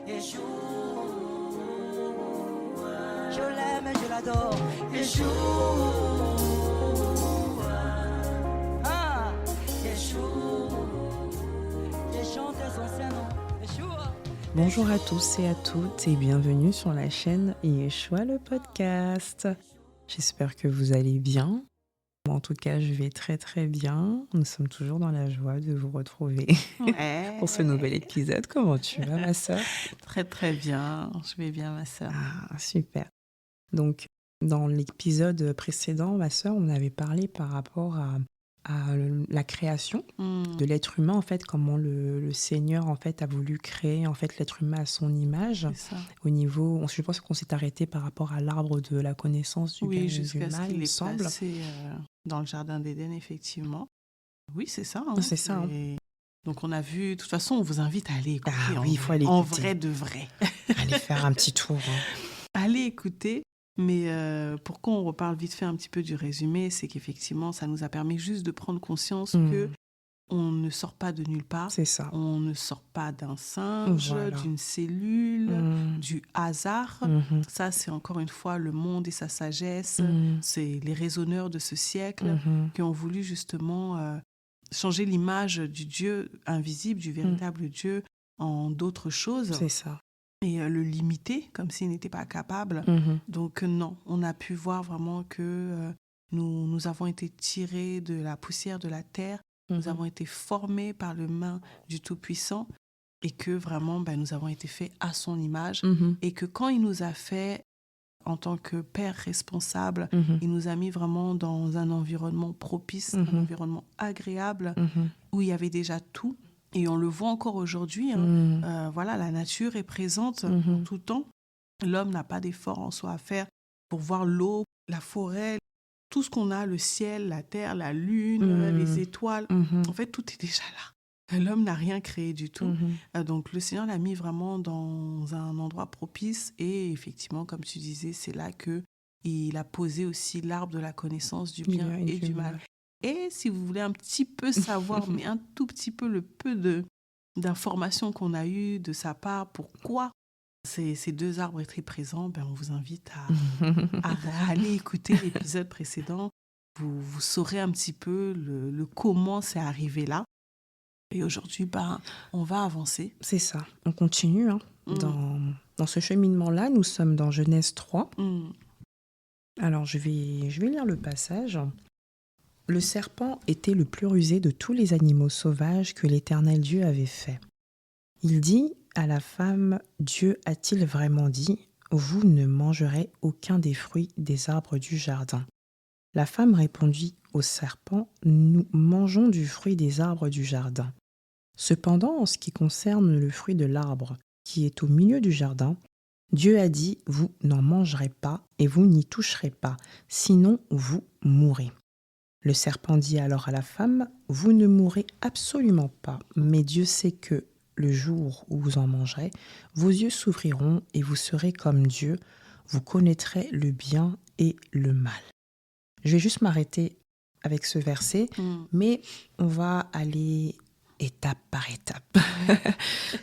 Yeshua. Je l'aime et je l'adore. Yeshua. Ah, Yeshua. J'ai chanté son Saint-Nom. Yeshua. Bonjour à tous et à toutes et bienvenue sur la chaîne Yeshua le podcast. J'espère que vous allez bien. En tout cas, je vais très très bien. Nous sommes toujours dans la joie de vous retrouver Ouais. pour ce nouvel épisode. Comment tu vas, ma sœur? Très très bien, je vais bien ma sœur. Ah, super. Donc, dans l'épisode précédent, ma sœur, on avait parlé par rapport à la création de l'être humain, en fait, comment le Seigneur, en fait, a voulu créer, en fait, l'être humain à son image. C'est ça. Au niveau, je pense qu'on s'est arrêté par rapport à l'arbre de la connaissance du bien Oui, et du jusqu'à ce mal, qu'il il me est semble. placé dans le jardin d'Éden, effectivement. Oui, c'est ça. Hein. C'est ça. Hein. Donc on a vu, de toute façon, on vous invite à aller écouter. Ah oui, il faut aller en écouter. vrai de vrai. Allez faire un petit tour. Hein. Allez écouter. Mais pourquoi on reparle vite fait un petit peu du résumé, c'est qu'effectivement, ça nous a permis juste de prendre conscience que on ne sort pas de nulle part. C'est ça. On ne sort pas d'un singe, Voilà. d'une cellule, du hasard. Ça, c'est encore une fois le monde et sa sagesse. C'est les raisonneurs de ce siècle qui ont voulu justement changer l'image du Dieu invisible, du véritable Dieu, en d'autres choses. C'est ça. Et le limiter comme s'il n'était pas capable. Donc non, on a pu voir vraiment que nous avons été tirés de la poussière de la terre, nous avons été formés par le main du Tout-Puissant et que vraiment nous avons été faits à son image et que quand il nous a fait en tant que père responsable, il nous a mis vraiment dans un environnement propice, un environnement agréable où il y avait déjà tout. Et on le voit encore aujourd'hui. Voilà, la nature est présente en tout temps. L'homme n'a pas d'effort en soi à faire pour voir l'eau, la forêt, tout ce qu'on a, le ciel, la terre, la lune, les étoiles. En fait, tout est déjà là. L'homme n'a rien créé du tout. Donc, le Seigneur l'a mis vraiment dans un endroit propice. Et effectivement, comme tu disais, c'est là qu'il a posé aussi l'arbre de la connaissance du bien et du mal. Et si vous voulez un petit peu savoir, mais un tout petit peu le peu d'informations qu'on a eues de sa part, pourquoi ces deux arbres étaient présents, on vous invite à aller écouter l'épisode précédent. Vous saurez un petit peu le comment c'est arrivé là. Et aujourd'hui, on va avancer. C'est ça. On continue. Hein. Dans ce cheminement-là, nous sommes dans Genèse 3. Alors, je vais lire le passage. Le serpent était le plus rusé de tous les animaux sauvages que l'Éternel Dieu avait fait. Il dit à la femme, Dieu a-t-il vraiment dit, vous ne mangerez aucun des fruits des arbres du jardin. La femme répondit au serpent, nous mangeons du fruit des arbres du jardin. Cependant, en ce qui concerne le fruit de l'arbre qui est au milieu du jardin, Dieu a dit, vous n'en mangerez pas et vous n'y toucherez pas, sinon vous mourrez. Le serpent dit alors à la femme, vous ne mourrez absolument pas, mais Dieu sait que le jour où vous en mangerez, vos yeux s'ouvriront et vous serez comme Dieu, vous connaîtrez le bien et le mal. Je vais juste m'arrêter avec ce verset, mais on va aller étape par étape.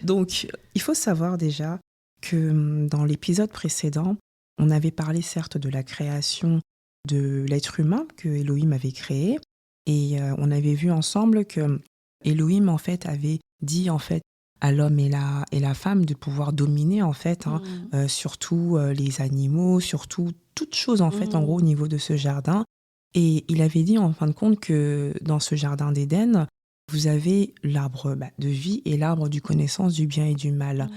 Donc, il faut savoir déjà que dans l'épisode précédent, on avait parlé certes de la création de l'être humain que Elohim avait créé, et on avait vu ensemble que Elohim en fait avait dit en fait à l'homme et la femme de pouvoir dominer en fait surtout les animaux, surtout toutes choses en fait en gros au niveau de ce jardin. Et il avait dit en fin de compte que dans ce jardin d'Éden, vous avez l'arbre de vie et l'arbre du connaissance du bien et du mal.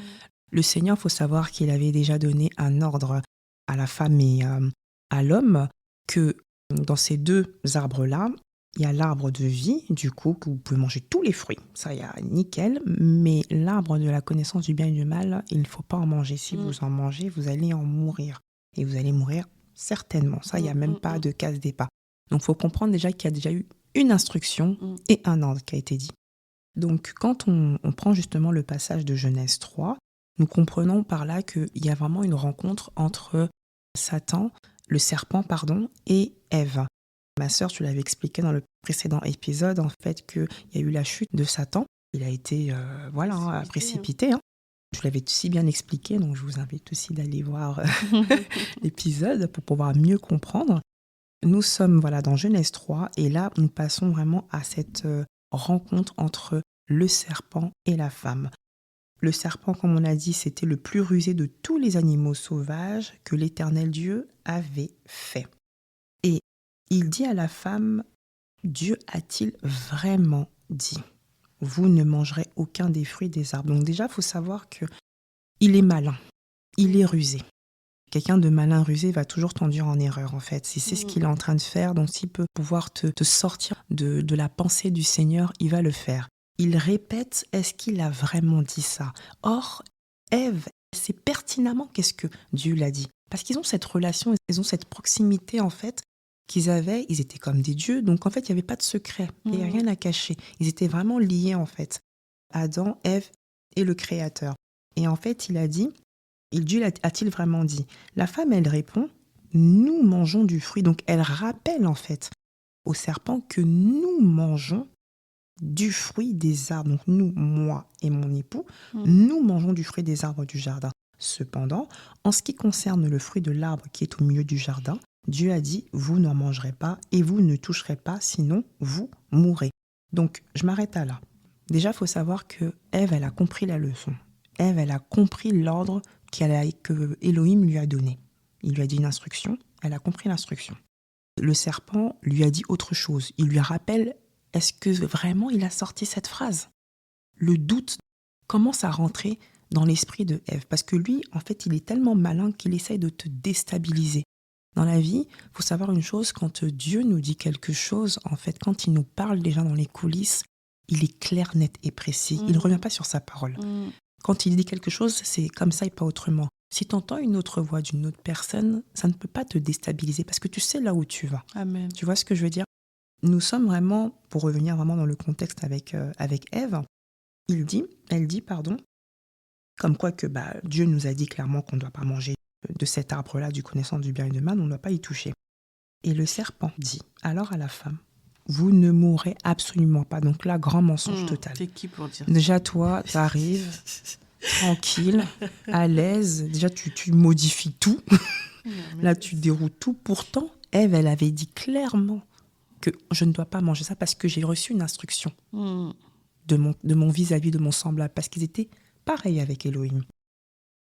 Le Seigneur, il faut savoir qu'il avait déjà donné un ordre à la femme et à l'homme que dans ces deux arbres-là, il y a l'arbre de vie, du coup, que vous pouvez manger tous les fruits. Ça, il y a nickel. Mais l'arbre de la connaissance du bien et du mal, il ne faut pas en manger. Si vous en mangez, vous allez en mourir. Et vous allez mourir certainement. Ça, il n'y a même pas de casse des pas. Donc, il faut comprendre déjà qu'il y a déjà eu une instruction et un ordre qui a été dit. Donc, quand on prend justement le passage de Genèse 3, nous comprenons par là qu'il y a vraiment une rencontre entre Satan, le serpent, et Ève. Ma sœur, tu l'avais expliqué dans le précédent épisode, en fait, qu'il y a eu la chute de Satan. Il a été, précipité. Je l'avais si bien expliqué, donc je vous invite aussi d'aller voir l'épisode pour pouvoir mieux comprendre. Nous sommes dans Genèse 3 et là, nous passons vraiment à cette rencontre entre le serpent et la femme. Le serpent, comme on a dit, c'était le plus rusé de tous les animaux sauvages que l'Éternel Dieu avait fait. Et il dit à la femme, Dieu a-t-il vraiment dit ? Vous ne mangerez aucun des fruits des arbres. Donc déjà, il faut savoir qu'il est malin, il est rusé. Quelqu'un de malin rusé va toujours t'induire en erreur, en fait. Si c'est ce qu'il est en train de faire, donc s'il peut pouvoir te sortir de la pensée du Seigneur, il va le faire. Il répète, est-ce qu'il a vraiment dit ça ? Or, Ève sait pertinemment qu'est-ce que Dieu l'a dit. Parce qu'ils ont cette relation, ils ont cette proximité, en fait, qu'ils avaient. Ils étaient comme des dieux, donc en fait, il n'y avait pas de secret. Il n'y avait rien à cacher. Ils étaient vraiment liés, en fait. Adam, Ève et le Créateur. Et en fait, il a dit, Dieu a-t-il vraiment dit ? La femme, elle répond, nous mangeons du fruit. Donc, elle rappelle, en fait, au serpent que nous mangeons du fruit des arbres. Donc nous, moi et mon époux, nous mangeons du fruit des arbres du jardin. Cependant, en ce qui concerne le fruit de l'arbre qui est au milieu du jardin, Dieu a dit, vous n'en mangerez pas et vous ne toucherez pas, sinon vous mourrez. Donc, je m'arrête à là. Déjà, il faut savoir que Ève, elle a compris la leçon. Ève, elle a compris l'ordre que Elohim lui a donné. Il lui a dit une instruction, elle a compris l'instruction. Le serpent lui a dit autre chose. Il lui rappelle, est-ce que vraiment il a sorti cette phrase ? Le doute commence à rentrer dans l'esprit de Ève. Parce que lui, en fait, il est tellement malin qu'il essaye de te déstabiliser. Dans la vie, il faut savoir une chose, quand Dieu nous dit quelque chose, en fait, quand il nous parle déjà dans les coulisses, il est clair, net et précis. Il ne revient pas sur sa parole. Quand il dit quelque chose, c'est comme ça et pas autrement. Si tu entends une autre voix d'une autre personne, ça ne peut pas te déstabiliser parce que tu sais là où tu vas. Amen. Tu vois ce que je veux dire ? Nous sommes vraiment, pour revenir vraiment dans le contexte avec Ève, elle dit, comme quoi que Dieu nous a dit clairement qu'on ne doit pas manger de cet arbre-là, du connaissance du bien et du mal, on ne doit pas y toucher. Et le serpent dit alors à la femme, vous ne mourrez absolument pas. Donc là, grand mensonge total. T'es qui pour dire Déjà, toi, tu arrives tranquille, à l'aise. Déjà, tu modifies tout. Là, tu déroutes tout. Pourtant, Ève, elle avait dit clairement que je ne dois pas manger ça parce que j'ai reçu une instruction de mon vis-à-vis, de mon semblable, parce qu'ils étaient pareils avec Elohim.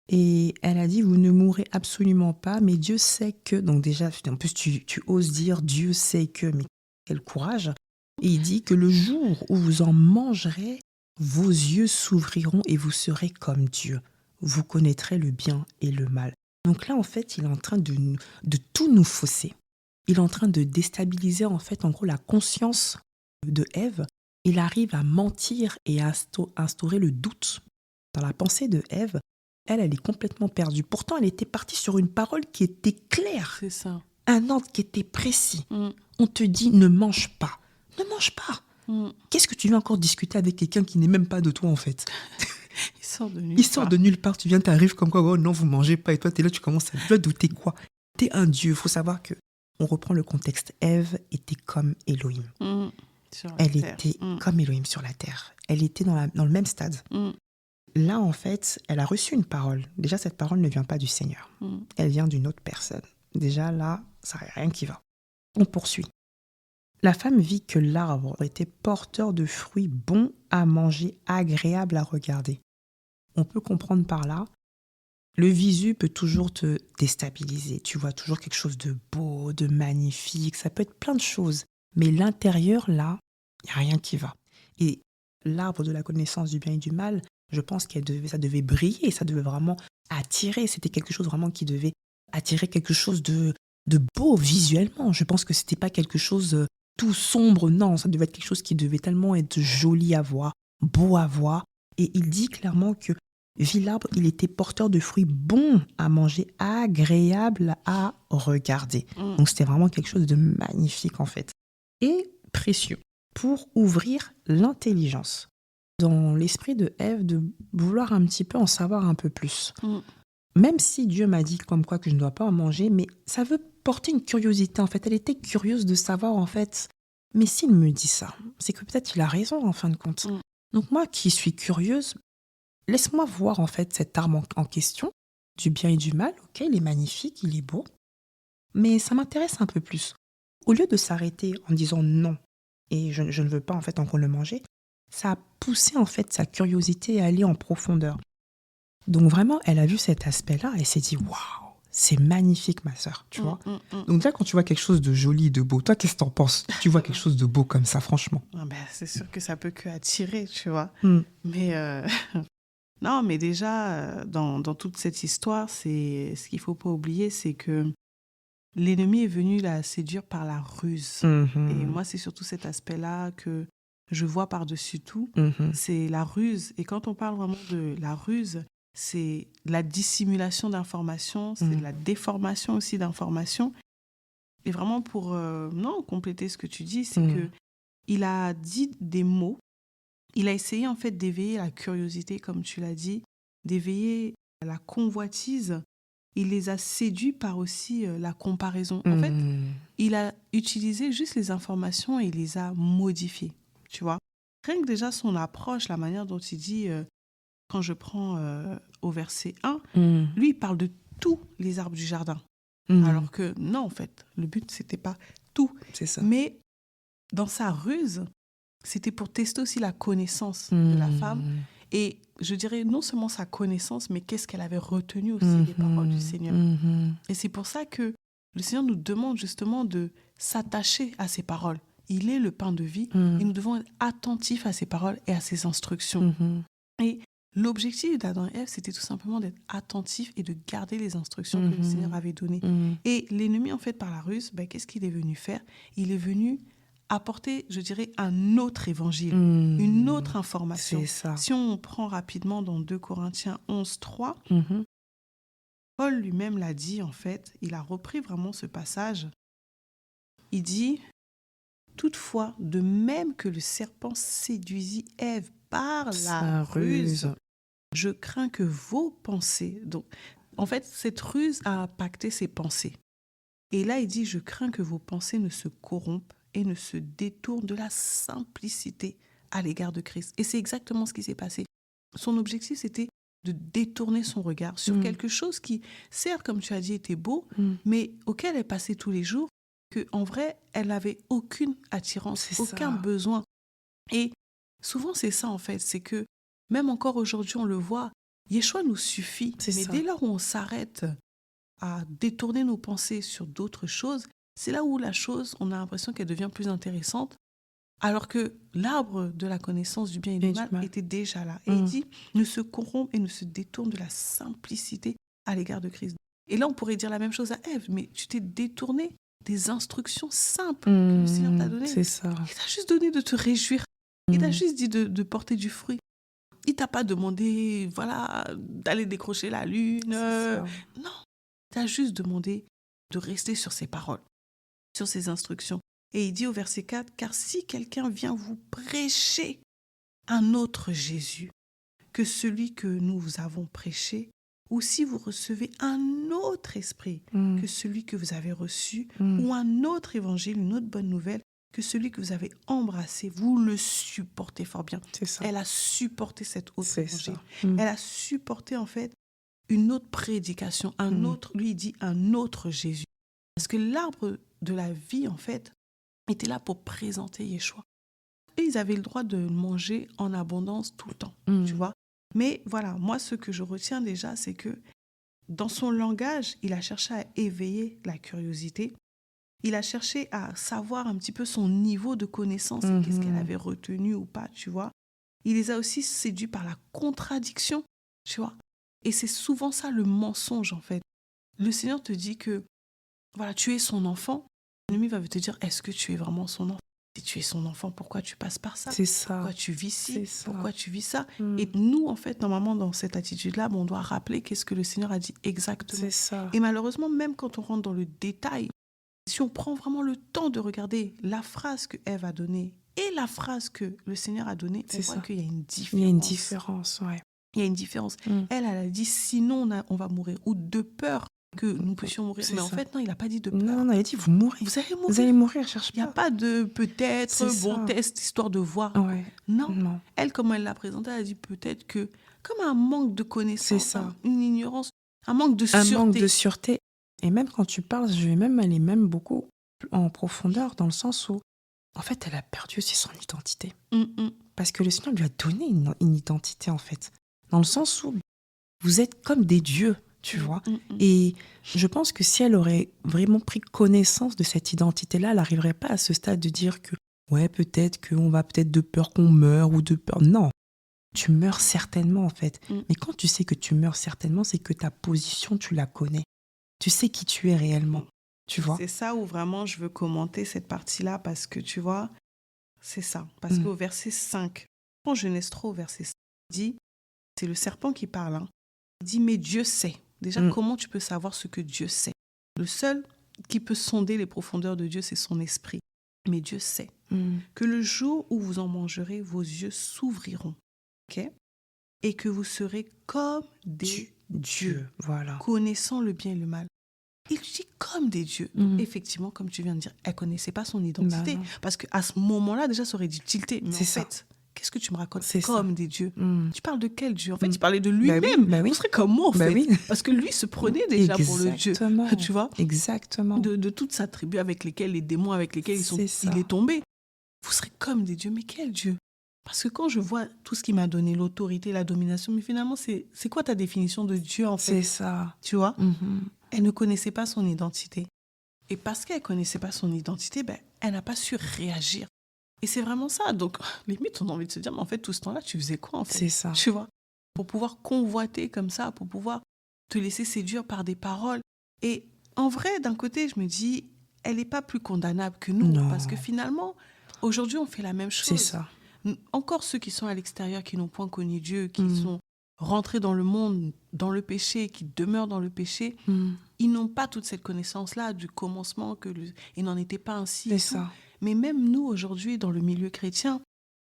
Et elle a dit, vous ne mourrez absolument pas, mais Dieu sait que... Donc déjà, en plus, tu oses dire, Dieu sait que... Mais quel courage. Et il dit que le jour où vous en mangerez, vos yeux s'ouvriront et vous serez comme Dieu. Vous connaîtrez le bien et le mal. Donc là, en fait, il est en train de tout nous fausser. Il est en train de déstabiliser, en fait, en gros, la conscience de Ève. Il arrive à mentir et à instaurer le doute. Dans la pensée de Ève, elle est complètement perdue. Pourtant, elle était partie sur une parole qui était claire. C'est ça. Un ordre qui était précis. On te dit, ne mange pas. Ne mange pas. Qu'est-ce que tu viens encore discuter avec quelqu'un qui n'est même pas de toi, en fait ? Il sort de nulle part. Tu t'arrives comme quoi, oh non, vous mangez pas. Et toi, tu es là, tu commences à douter quoi ? Tu es un Dieu. Il faut savoir que, on reprend le contexte. Ève était comme Elohim. Elle était comme Elohim sur la terre. Elle était dans le même stade. Là, en fait, elle a reçu une parole. Déjà, cette parole ne vient pas du Seigneur. Elle vient d'une autre personne. Déjà, là, ça n'a rien qui va. On poursuit. La femme vit que l'arbre était porteur de fruits bons à manger, agréables à regarder. On peut comprendre par là, le visu peut toujours te déstabiliser. Tu vois toujours quelque chose de beau, de magnifique. Ça peut être plein de choses. Mais l'intérieur, là, il n'y a rien qui va. Et l'arbre de la connaissance du bien et du mal, je pense que ça devait briller, ça devait vraiment attirer. C'était quelque chose vraiment qui devait attirer quelque chose de beau visuellement. Je pense que c'était pas quelque chose tout sombre, non. Ça devait être quelque chose qui devait tellement être joli à voir, beau à voir. Et il dit clairement que vit l'arbre, il était porteur de fruits bons à manger, agréables à regarder. Donc c'était vraiment quelque chose de magnifique en fait. Et précieux pour ouvrir l'intelligence. Dans l'esprit de Ève, de vouloir un petit peu en savoir un peu plus. Même si Dieu m'a dit comme quoi que je ne dois pas en manger, mais ça veut porter une curiosité en fait. Elle était curieuse de savoir en fait, mais s'il me dit ça, c'est que peut-être il a raison en fin de compte. Donc moi qui suis curieuse, laisse-moi voir en fait cette arme en question, du bien et du mal. Ok, il est magnifique, il est beau, mais ça m'intéresse un peu plus. Au lieu de s'arrêter en disant non, et je ne veux pas en fait encore le manger, ça a poussé en fait sa curiosité à aller en profondeur. Donc vraiment, elle a vu cet aspect-là et s'est dit waouh, c'est magnifique ma sœur, tu vois. Donc là, quand tu vois quelque chose de joli, de beau, toi, qu'est-ce que t'en penses? Tu vois quelque chose de beau comme ça, franchement. Ah ben, c'est sûr que ça peut que attirer, tu vois. Mm. Mais non, mais déjà, dans toute cette histoire, ce qu'il faut pas oublier, c'est que l'ennemi est venu la séduire par la ruse. Mhm. Et moi, c'est surtout cet aspect-là que je vois par-dessus tout. Mhm. C'est la ruse. Et quand on parle vraiment de la ruse, c'est la dissimulation d'informations, c'est la déformation aussi d'informations. Et vraiment pour compléter ce que tu dis, c'est que il a dit des mots. Il a essayé en fait d'éveiller la curiosité, comme tu l'as dit, d'éveiller la convoitise. Il les a séduits par aussi la comparaison. En fait, il a utilisé juste les informations et il les a modifiées, tu vois. Rien que déjà son approche, la manière dont il dit, quand je prends au verset 1, lui, il parle de tous les arbres du jardin. Alors que non, en fait, le but, c'était pas tout. C'est ça. Mais dans sa ruse, c'était pour tester aussi la connaissance de la femme. Et je dirais non seulement sa connaissance, mais qu'est-ce qu'elle avait retenu aussi des paroles du Seigneur. Et c'est pour ça que le Seigneur nous demande justement de s'attacher à ses paroles. Il est le pain de vie et nous devons être attentifs à ses paroles et à ses instructions. Et l'objectif d'Adam et Ève, c'était tout simplement d'être attentifs et de garder les instructions que le Seigneur avait données. Et l'ennemi, en fait, par la ruse, qu'est-ce qu'il est venu faire? Il est venu apporter, je dirais, un autre évangile, une autre information. C'est ça. Si on prend rapidement dans 2 Corinthiens 11, 3, Paul lui-même l'a dit, en fait, il a repris vraiment ce passage. Il dit, toutefois, de même que le serpent séduisit Ève par la ruse, je crains que vos pensées... Donc, en fait, cette ruse a impacté ses pensées. Et là, il dit, je crains que vos pensées ne se corrompent et ne se détournent de la simplicité à l'égard de Christ. Et c'est exactement ce qui s'est passé. Son objectif, c'était de détourner son regard sur quelque chose qui, certes, comme tu as dit, était beau, mais auquel elle passait tous les jours, qu'en vrai, elle n'avait aucune attirance, aucun besoin. Et souvent, c'est ça, en fait, c'est que même encore aujourd'hui, on le voit, Yeshua nous suffit. Mais dès lors où on s'arrête à détourner nos pensées sur d'autres choses, c'est là où la chose, on a l'impression qu'elle devient plus intéressante, alors que l'arbre de la connaissance du bien et du mal était déjà là. Et il dit, ne se corrompt et ne se détourne de la simplicité à l'égard de Christ. Et là, on pourrait dire la même chose à Ève, mais tu t'es détourné des instructions simples que le Seigneur t'a données. C'est ça. Il t'a juste donné de te réjouir. Il t'a juste dit de porter du fruit. Il t'a pas demandé, voilà, d'aller décrocher la lune. Non. Il t'a juste demandé de rester sur ses paroles, sur ses instructions. Et il dit au verset 4, « Car si quelqu'un vient vous prêcher un autre Jésus que celui que nous vous avons prêché, ou si vous recevez un autre esprit que celui que vous avez reçu, ou un autre évangile, une autre bonne nouvelle, que celui que vous avez embrassé, vous le supportez fort bien. » Elle a supporté cet autre évangile. Elle a supporté en fait une autre prédication, un autre, lui il dit un autre Jésus. Parce que l'arbre de la vie en fait était là pour présenter Yeshua. Et ils avaient le droit de manger en abondance tout le temps, tu vois. Mais voilà, moi ce que je retiens déjà, c'est que dans son langage, il a cherché à éveiller la curiosité. Il a cherché à savoir un petit peu son niveau de connaissance et qu'est-ce qu'elle avait retenu ou pas, tu vois. Il les a aussi séduits par la contradiction, tu vois. Et c'est souvent ça le mensonge, en fait. Le Seigneur te dit que, voilà, tu es son enfant. L'ennemi va te dire, est-ce que tu es vraiment son enfant? Si tu es son enfant, pourquoi tu passes par ça? C'est ça. Pourquoi tu vis ci? Pourquoi tu vis ça? Et nous, en fait, normalement, dans cette attitude-là, on doit rappeler qu'est-ce que le Seigneur a dit exactement. C'est ça. Et malheureusement, même quand on rentre dans le détail, si on prend vraiment le temps de regarder la phrase que Ève a donnée et la phrase que le Seigneur a donnée, on voit qu'il y a une différence. Il y a une différence, ouais. Il y a une différence. Elle a dit, sinon on va mourir, ou de peur que nous puissions mourir. C'est Mais en ça. fait, non, il n'a pas dit de peur. Non, il a dit, vous mourrez. Vous allez Vous mourir. allez mourir, cherche Il n'y a pas. pas de peut-être, C'est bon ça. test, histoire de voir. Ouais. Non. Non. Elle, comment elle l'a présenté, elle a dit peut-être que, comme un manque de connaissance, C'est ça. une ignorance, un manque de Un sûreté. manque de sûreté. Et même quand tu parles, je vais même aller même beaucoup en profondeur dans le sens où, en fait, elle a perdu aussi son identité. Parce que le Seigneur lui a donné une identité, en fait. Dans le sens où vous êtes comme des dieux, tu vois. Et je pense que si elle aurait vraiment pris connaissance de cette identité-là, elle n'arriverait pas à ce stade de dire que, ouais, peut-être qu'on va peut-être de peur qu'on meure ou de peur. Non, tu meurs certainement, en fait. Mais quand tu sais que tu meurs certainement, c'est que ta position, tu la connais. Tu sais qui tu es réellement, tu vois. C'est ça où vraiment je veux commenter cette partie-là parce que tu vois, c'est ça. Parce qu'au verset 5, en Genèse 3, au verset 5, il dit, c'est le serpent qui parle, hein. Il dit, mais Dieu sait. Déjà, comment tu peux savoir ce que Dieu sait? Le seul qui peut sonder les profondeurs de Dieu, c'est son esprit. Mais Dieu sait que le jour où vous en mangerez, vos yeux s'ouvriront. Okay? Et que vous serez comme des dieux, voilà. connaissant le bien et le mal. Il dit comme des dieux. Donc, effectivement, comme tu viens de dire, elle ne connaissait pas son identité. Parce qu'à ce moment-là, déjà, ça aurait dû tilter. Mais en fait, qu'est-ce que tu me racontes? C'est comme des dieux. Tu parles de quel Dieu? En fait, il parlait de lui-même. Vous serez comme moi, en fait. Oui. Parce que lui se prenait déjà pour le Dieu. Tu vois? Exactement. De toute sa tribu avec lesquels, les démons avec lesquels il est tombé. Vous serez comme des dieux. Mais quel Dieu? Parce que quand je vois tout ce qui m'a donné, l'autorité, la domination, mais finalement, c'est quoi ta définition de Dieu, en fait? C'est ça. Tu vois? Elle ne connaissait pas son identité. Et parce qu'elle ne connaissait pas son identité, elle n'a pas su réagir. Et c'est vraiment ça. Donc, limite, on a envie de se dire, mais en fait, tout ce temps-là, tu faisais quoi, en fait? C'est ça. Tu vois? Pour pouvoir convoiter comme ça, pour pouvoir te laisser séduire par des paroles. Et en vrai, d'un côté, je me dis, elle n'est pas plus condamnable que nous. Non. Parce que finalement, aujourd'hui, on fait la même chose. C'est ça. Encore ceux qui sont à l'extérieur, qui n'ont point connu Dieu, qui sont rentrés dans le monde, dans le péché, qui demeurent dans le péché, ils n'ont pas toute cette connaissance-là du commencement, il n'en était pas ainsi. C'est ça. Mais même nous, aujourd'hui, dans le milieu chrétien,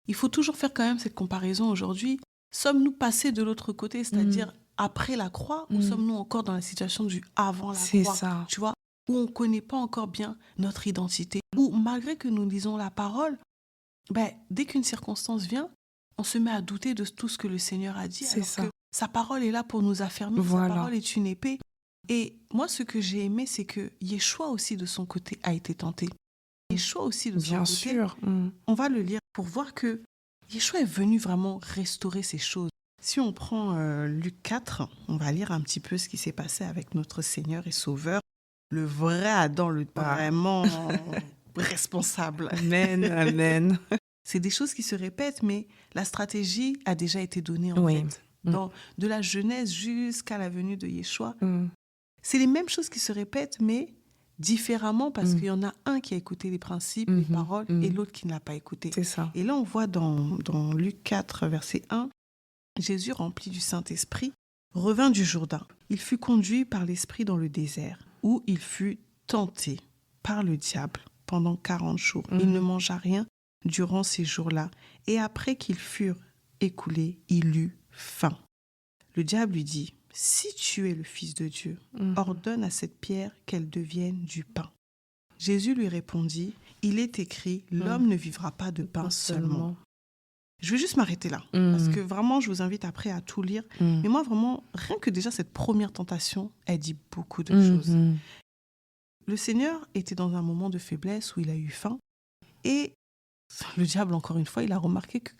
il faut toujours faire quand même cette comparaison aujourd'hui. Sommes-nous passés de l'autre côté, c'est-à-dire après la croix, ou sommes-nous encore dans la situation du avant la croix? C'est ça. Tu vois, où on ne connaît pas encore bien notre identité, où malgré que nous lisons la parole, dès qu'une circonstance vient, on se met à douter de tout ce que le Seigneur a dit. C'est alors ça. que sa parole est là pour nous affermir. Voilà. Sa parole est une épée. Et moi, ce que j'ai aimé, c'est que Yeshua aussi, de son côté, a été tenté. Yeshua aussi, de son Bien côté. sûr. On va le lire pour voir que Yeshua est venu vraiment restaurer ces choses. Si on prend Luc 4, on va lire un petit peu ce qui s'est passé avec notre Seigneur et Sauveur, le vrai Adam, le vraiment responsable. Amen, amen. C'est des choses qui se répètent, mais la stratégie a déjà été donnée en fait. De la Genèse jusqu'à la venue de Yeshua. C'est les mêmes choses qui se répètent, mais différemment parce qu'il y en a un qui a écouté les principes, les paroles, et l'autre qui ne l'a pas écouté. C'est ça. Et là, on voit dans Luc 4, verset 1, Jésus, rempli du Saint-Esprit, revint du Jourdain. Il fut conduit par l'Esprit dans le désert, où il fut tenté par le diable pendant 40 jours. Il ne mangea rien durant ces jours-là. Et après qu'ils furent écoulés, il eut faim. Le diable lui dit, « Si tu es le Fils de Dieu, ordonne à cette pierre qu'elle devienne du pain. » Jésus lui répondit, « Il est écrit, l'homme ne vivra pas de pain seulement. » Je vais juste m'arrêter là, parce que vraiment, je vous invite après à tout lire. Mais moi, vraiment, rien que déjà cette première tentation, elle dit beaucoup de choses. Le Seigneur était dans un moment de faiblesse où il a eu faim. Et le diable, encore une fois, il a remarqué que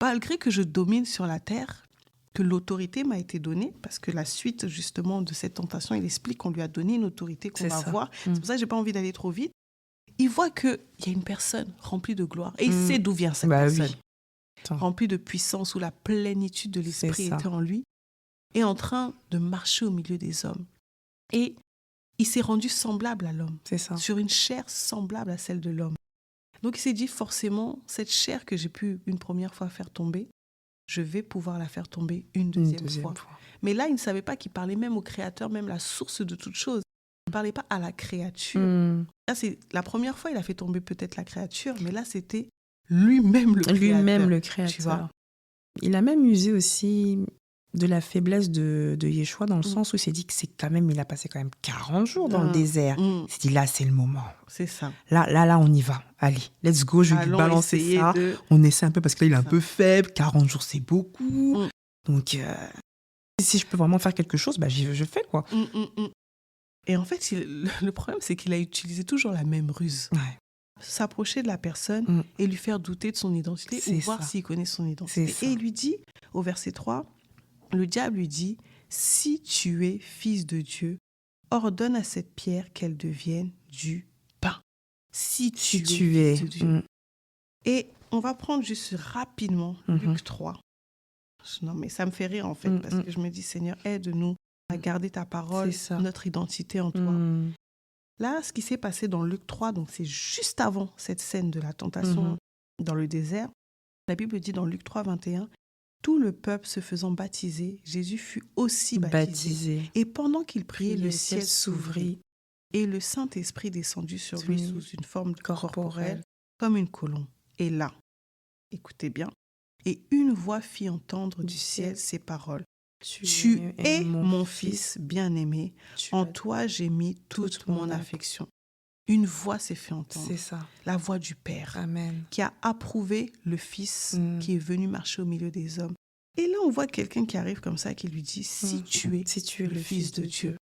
malgré que je domine sur la terre, que l'autorité m'a été donnée, parce que la suite justement de cette tentation, il explique qu'on lui a donné une autorité qu'on va voir. C'est pour ça que je n'ai pas envie d'aller trop vite. Il voit qu'il y a une personne remplie de gloire. Et il sait d'où vient cette personne. Oui. Remplie de puissance, où la plénitude de l'esprit était en lui, et en train de marcher au milieu des hommes. Et il s'est rendu semblable à l'homme. C'est ça. Sur une chair semblable à celle de l'homme. Donc il s'est dit forcément, cette chair que j'ai pu une première fois faire tomber, je vais pouvoir la faire tomber une deuxième fois. Mais là, il ne savait pas qu'il parlait même au Créateur, même la source de toute chose. Il ne parlait pas à la créature. Là, c'est la première fois, il a fait tomber peut-être la créature, mais là, c'était lui-même le Créateur. Lui-même le Créateur. Tu vois. Il a même usé aussi de la faiblesse de Yeshua dans le sens où il s'est dit que c'est quand même, il a passé quand même 40 jours dans le désert. Il s'est dit, là, c'est le moment. C'est ça. Là, on y va. Allez, let's go, je vais lui balancer ça. On essaie un peu parce que là, il est un peu faible. 40 jours, c'est beaucoup. Donc, si je peux vraiment faire quelque chose, bah, je fais, quoi. Et en fait, le problème, c'est qu'il a utilisé toujours la même ruse. Ouais. S'approcher de la personne et lui faire douter de son identité ou voir s'il connaît son identité. Et il lui dit, au verset 3, le diable lui dit, « Si tu es fils de Dieu, ordonne à cette pierre qu'elle devienne du pain. » Si tu es fils de Dieu. Et on va prendre juste rapidement Luc 3. Non, mais ça me fait rire en fait, parce que je me dis, Seigneur, aide-nous à garder ta parole, notre identité en toi. Là, ce qui s'est passé dans Luc 3, donc c'est juste avant cette scène de la tentation dans le désert. La Bible dit dans Luc 3, 21, « Tout le peuple se faisant baptiser, Jésus fut aussi baptisé. Et pendant qu'il priait, le ciel s'ouvrit et le Saint-Esprit descendit sur lui sous une forme corporelle comme une colombe. Et là, écoutez bien, et une voix fit entendre du ciel ces paroles. Tu es mon fils bien-aimé, en toi j'ai mis toute mon affection. » Une voix s'est fait entendre. C'est ça. La voix du Père. Amen. Qui a approuvé le Fils qui est venu marcher au milieu des hommes. Et là, on voit quelqu'un qui arrive comme ça, qui lui dit, si tu es le Fils de Dieu.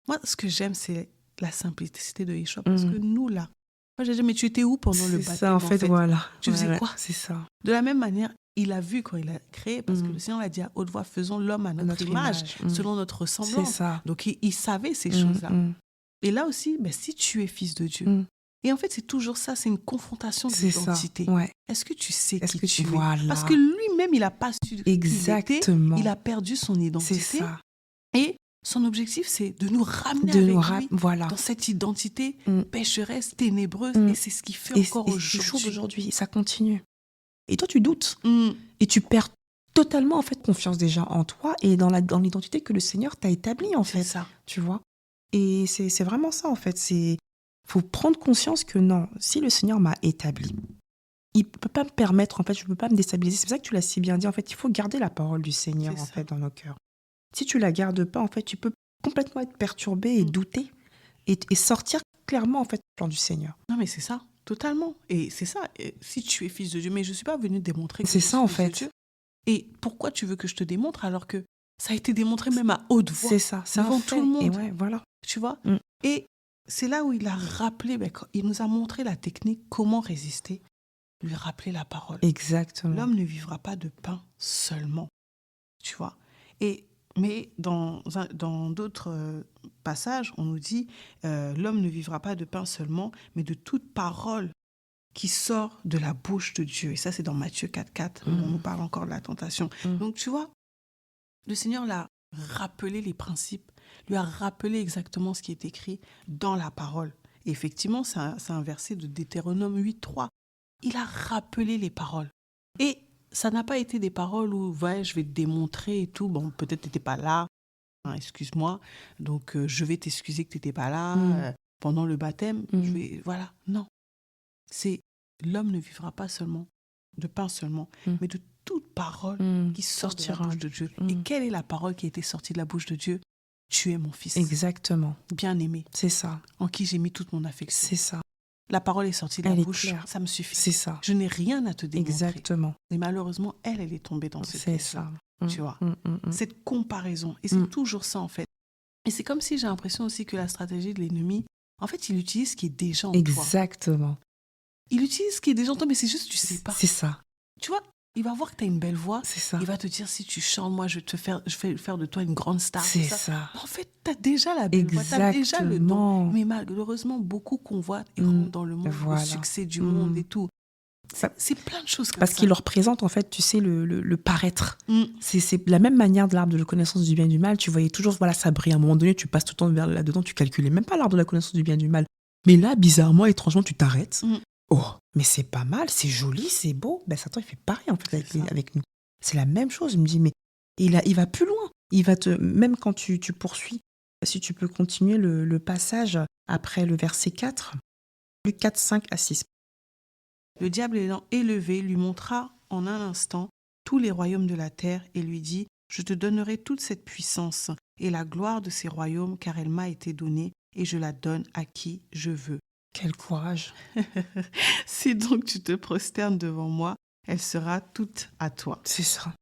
Moi, ce que j'aime, c'est la simplicité de Yeshua. Parce que nous, là, moi, j'ai dit, mais tu étais où pendant le baptême? C'est ça, en fait, voilà. Tu faisais quoi? C'est ça. De la même manière, il a vu quand il a créé, parce que le Seigneur l'a dit à haute voix, faisons l'homme à notre image, selon notre ressemblance. C'est ça. Donc, il savait ces choses-là. Et là aussi, si tu es fils de Dieu. Et en fait, c'est toujours ça, c'est une confrontation d'identité. Ouais. Est-ce que tu sais qui tu es? Voilà. Parce que lui-même, il n'a pas su exactement. Il a perdu son identité. C'est ça. Et son objectif, c'est de nous ramener avec lui voilà. dans cette identité pécheresse, ténébreuse. Et c'est ce qu'il fait encore aujourd'hui. Ça continue. Et toi, tu doutes. Et tu perds totalement, en fait, confiance déjà en toi et dans l'identité que le Seigneur t'a établie, en fait. C'est ça. Tu vois? Et c'est vraiment ça, en fait. Faut prendre conscience que non, si le Seigneur m'a établi, il ne peut pas me permettre, en fait, je ne peux pas me déstabiliser. C'est pour ça que tu l'as si bien dit, en fait, il faut garder la parole du Seigneur, en fait, dans nos cœurs. Si tu ne la gardes pas, en fait, tu peux complètement être perturbé et douter et sortir clairement, en fait, du plan du Seigneur. Non, mais c'est ça, totalement. Et c'est ça, si tu es fils de Dieu, mais je ne suis pas venue démontrer que c'est ça, en fait. De Dieu. Et pourquoi tu veux que je te démontre alors que ça a été démontré même à haute voix? C'est ça, c'est devant tout le monde. Et ouais, voilà. Tu vois? Et c'est là où il a rappelé, il nous a montré la technique, comment résister, lui rappeler la parole. Exactement. L'homme ne vivra pas de pain seulement, tu vois. Mais dans d'autres passages, on nous dit, l'homme ne vivra pas de pain seulement, mais de toute parole qui sort de la bouche de Dieu. Et ça, c'est dans Matthieu 4,4, où on nous parle encore de la tentation. Donc, tu vois, le Seigneur l'a rappelé les principes, lui a rappelé exactement ce qui est écrit dans la parole. Et effectivement, c'est un verset de Deutéronome 8,3. Il a rappelé les paroles. Et ça n'a pas été des paroles où, ouais, je vais te démontrer et tout. Bon, peut-être tu n'étais pas là, excuse-moi. Donc, je vais t'excuser que tu n'étais pas là pendant le baptême. Voilà, non. C'est l'homme ne vivra pas seulement de pain seulement, mais de toute parole qui sortira de la bouche de Dieu. Et quelle est la parole qui a été sortie de la bouche de Dieu? Tu es mon fils. Exactement. Bien-aimé. C'est ça. En qui j'ai mis toute mon affection. C'est ça. La parole est sortie de la bouche, ça me suffit. C'est ça. Je n'ai rien à te démontrer. Exactement. Et malheureusement, elle est tombée dans ce piège. C'est ça. Tu vois, cette comparaison. Et c'est toujours ça, en fait. Et c'est comme si j'ai l'impression aussi que la stratégie de l'ennemi, en fait, il utilise ce qui est déjà en toi. Exactement. Il utilise ce qui est déjà en toi, mais c'est juste, tu sais pas. C'est ça. Tu vois, il va voir que tu as une belle voix. C'est ça. Il va te dire, si tu chantes, moi, je vais faire de toi une grande star. C'est ça. En fait, tu as déjà la belle voix, tu as déjà le don. Mais malheureusement, beaucoup convoitent et rentrent dans le monde, le succès du monde et tout. C'est plein de choses comme ça. Parce qu'il leur représente, en fait, tu sais, le paraître. C'est la même manière de l'arbre de la connaissance du bien et du mal. Tu voyais toujours, voilà, ça brille. À un moment donné, tu passes tout le temps vers là-dedans, tu calculais même pas l'arbre de la connaissance du bien et du mal. Mais là, bizarrement, étrangement, tu t'arrêtes. Oh, mais c'est pas mal, c'est joli, c'est beau. Ben Satan, il fait pareil en fait avec nous. C'est la même chose. Je me dis, mais il va plus loin. Il va même quand tu poursuis, si tu peux continuer le passage après le verset 4, Luc 4, 5 à 6. Le diable ayant élevé lui montra en un instant tous les royaumes de la terre et lui dit, Je te donnerai toute cette puissance et la gloire de ces royaumes, car elle m'a été donnée et je la donne à qui je veux. Quel courage. Si donc tu te prosternes devant moi, elle sera toute à toi. C'est ça.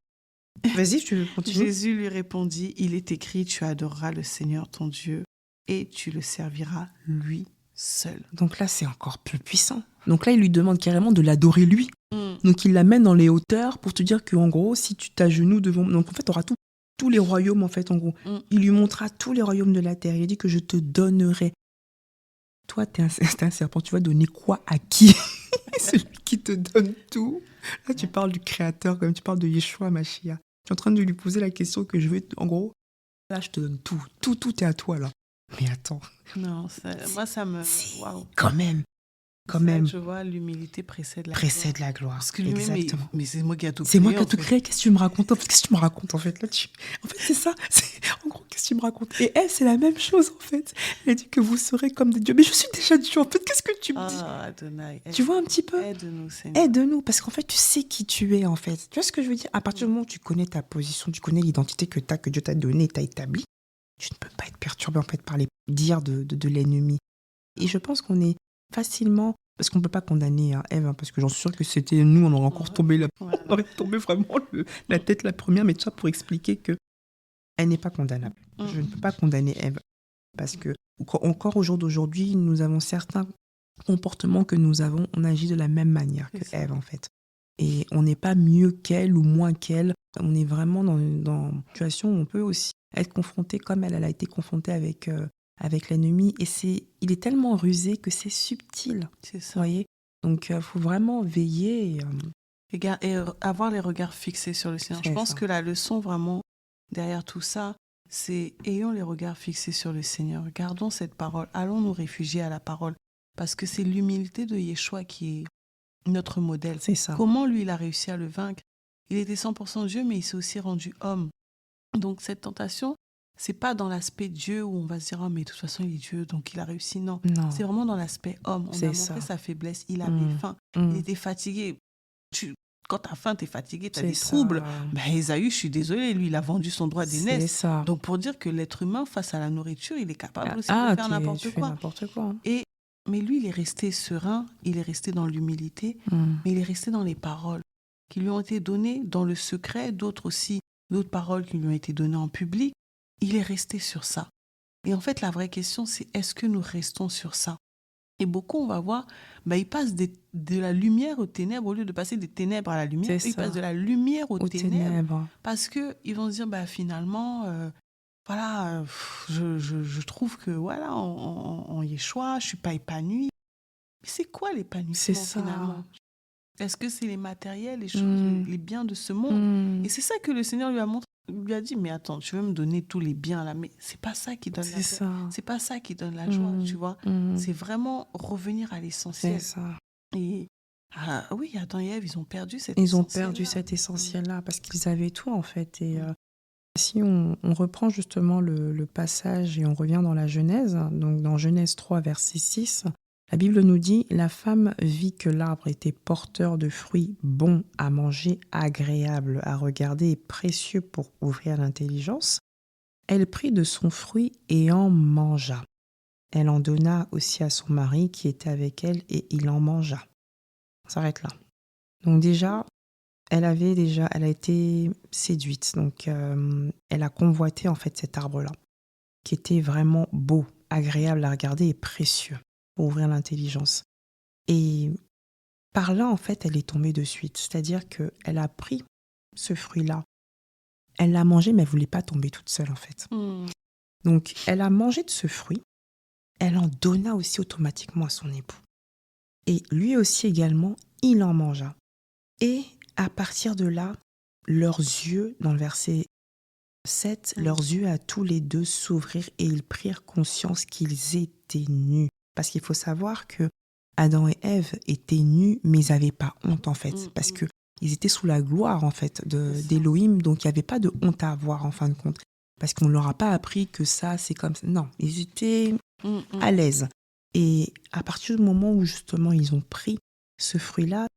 Vas-y, tu continues. Jésus lui répondit, il est écrit, tu adoreras le Seigneur ton Dieu et tu le serviras lui seul. Donc là, c'est encore plus puissant. Donc là, il lui demande carrément de l'adorer lui. Donc il l'amène dans les hauteurs pour te dire qu'en gros, si tu t'agenouilles devant... Donc en fait, tu auras tous les royaumes, en fait, en gros. Il lui montrera tous les royaumes de la terre. Il a dit que je te donnerai. Toi, t'es un serpent. Tu vas donner quoi à qui? Celui qui te donne tout. Là, tu parles du Créateur, comme tu parles de Yeshua, Mashiach. Tu es en train de lui poser la question que je veux... En gros, là, je te donne tout. Tout est à toi, là. Mais attends. Non, moi, ça me... Waouh. Quand même. Je vois, l'humilité précède la gloire. La gloire. Parce que lui-même, exactement. mais c'est moi qui a tout créé. C'est moi qui a tout créé. Qu'est-ce que tu me racontes? En fait, qu'est-ce que tu me racontes, en fait? Là, En fait, c'est ça. En gros, qu'est-ce que tu me racontes? Et elle, c'est la même chose, en fait. Elle dit que vous serez comme des dieux. Mais je suis déjà Dieu, en fait. Qu'est-ce que tu me dis? Adonai, tu vois un petit peu? Aide-nous, Seigneur. Aide-nous, parce qu'en fait, tu sais qui tu es, en fait. Tu vois ce que je veux dire? À partir du moment où tu connais ta position, tu connais l'identité que Dieu t'a donnée, t'a établie, tu ne peux pas être perturbé, en fait, par les dires de l'ennemi. Et je pense qu'on est facilement... Parce qu'on ne peut pas condamner Ève, hein, parce que j'en suis sûre que c'était nous, on aurait encore tombé, on aurait tombé vraiment la tête la première, mais tout ça pour expliquer qu'elle n'est pas condamnable. Je ne peux pas condamner Ève, parce que encore au jour d'aujourd'hui, nous avons certains comportements que on agit de la même manière que Ève, en fait. Et on n'est pas mieux qu'elle ou moins qu'elle. On est vraiment dans une situation où on peut aussi être confronté comme elle a été confrontée avec l'ennemi. Et il est tellement rusé que c'est subtil. C'est ça. Vous voyez? Donc, il faut vraiment veiller. Et avoir les regards fixés sur le Seigneur. Je pense que la leçon vraiment derrière tout ça, c'est ayons les regards fixés sur le Seigneur. Gardons cette parole. Allons nous réfugier à la parole. Parce que c'est l'humilité de Yeshua qui est notre modèle. C'est ça. Comment lui, il a réussi à le vaincre? Il était 100% Dieu, mais il s'est aussi rendu homme. Donc cette tentation, c'est pas dans l'aspect Dieu où on va se dire « Oh, mais de toute façon, il est Dieu, donc il a réussi. » Non, c'est vraiment dans l'aspect homme. On a montré sa faiblesse. Il avait faim. Il était fatigué. Quand tu as faim, tu es fatigué, tu as des troubles. Ésaü, je suis désolée, lui, il a vendu son droit d'aînesse. Donc pour dire que l'être humain, face à la nourriture, il est capable aussi de faire n'importe quoi. Mais lui, il est resté serein, il est resté dans l'humilité, mais il est resté dans les paroles qui lui ont été données dans le secret, d'autres paroles qui lui ont été données en public. Il est resté sur ça. Et en fait, la vraie question, c'est est-ce que nous restons sur ça? Et beaucoup, on va voir, ils passent de la lumière aux ténèbres, au lieu de passer des ténèbres à la lumière, ils passent de la lumière aux ténèbres. Parce qu'ils vont se dire, finalement, je trouve que, en Yeshua, je ne suis pas épanouie. Mais c'est quoi l'épanouissement, finalement? Est-ce que c'est les matériels, les choses, les biens de ce monde? Et c'est ça que le Seigneur lui a dit, mais attends, tu veux me donner tous les biens là, mais c'est pas ça qui donne la paix. C'est pas ça qui donne la joie, tu vois. C'est vraiment revenir à l'essentiel. C'est ça. Et oui, Adam et Ève, ils ont perdu cet essentiel-là. Ils ont perdu cet essentiel-là parce qu'ils avaient tout, en fait. Et si on reprend justement le passage et on revient dans la Genèse, donc dans Genèse 3, verset 6, la Bible nous dit « La femme vit que l'arbre était porteur de fruits bons à manger, agréables à regarder et précieux pour ouvrir l'intelligence. Elle prit de son fruit et en mangea. Elle en donna aussi à son mari qui était avec elle et il en mangea. » On s'arrête là. Donc déjà, elle a été séduite. Donc elle a convoité en fait cet arbre-là qui était vraiment beau, agréable à regarder et précieux pour ouvrir l'intelligence. Et par là, en fait, elle est tombée de suite. C'est-à-dire qu'elle a pris ce fruit-là. Elle l'a mangé, mais elle ne voulait pas tomber toute seule, en fait. Donc, elle a mangé de ce fruit. Elle en donna aussi automatiquement à son époux. Et lui aussi également, il en mangea. Et à partir de là, leurs yeux, dans le verset 7, leurs yeux à tous les deux s'ouvrirent et ils prirent conscience qu'ils étaient nus. Parce qu'il faut savoir que Adam et Ève étaient nus, mais ils n'avaient pas honte, en fait. Parce qu'ils étaient sous la gloire, en fait, d'Élohim. Donc, il n'y avait pas de honte à avoir, en fin de compte. Parce qu'on ne leur a pas appris que ça, c'est comme ça. Non, ils étaient à l'aise. Et à partir du moment où, justement, ils ont pris ce fruit-là,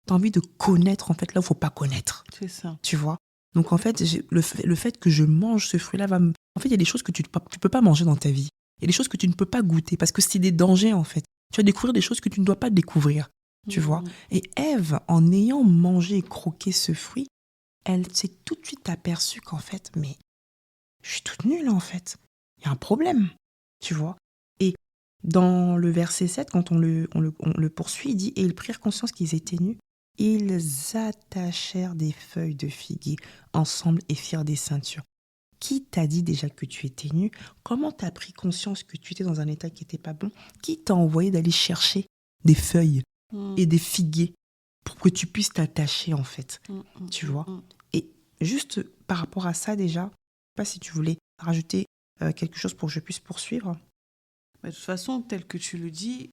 tu as envie de connaître, en fait, là où il ne faut pas connaître. C'est ça. Tu vois? Donc en fait, le fait que je mange ce fruit-là En fait, il y a des choses que tu peux pas manger dans ta vie. Il y a des choses que tu ne peux pas goûter parce que c'est des dangers en fait. Tu vas découvrir des choses que tu ne dois pas découvrir, tu vois. Et Ève, en ayant mangé et croqué ce fruit, elle s'est tout de suite aperçue qu'en fait, mais je suis toute nulle en fait. Il y a un problème, tu vois. Et dans le verset 7, quand on le poursuit, il dit « Et ils prirent conscience qu'ils étaient nus. Ils attachèrent des feuilles de figuier ensemble et firent des ceintures. » Qui t'a dit déjà que tu étais nu? Comment t'as pris conscience que tu étais dans un état qui n'était pas bon? Qui t'a envoyé d'aller chercher des feuilles et des figuiers pour que tu puisses t'attacher en fait, tu vois? Et juste par rapport à ça déjà, je ne sais pas si tu voulais rajouter quelque chose pour que je puisse poursuivre. De toute façon, tel que tu le dis,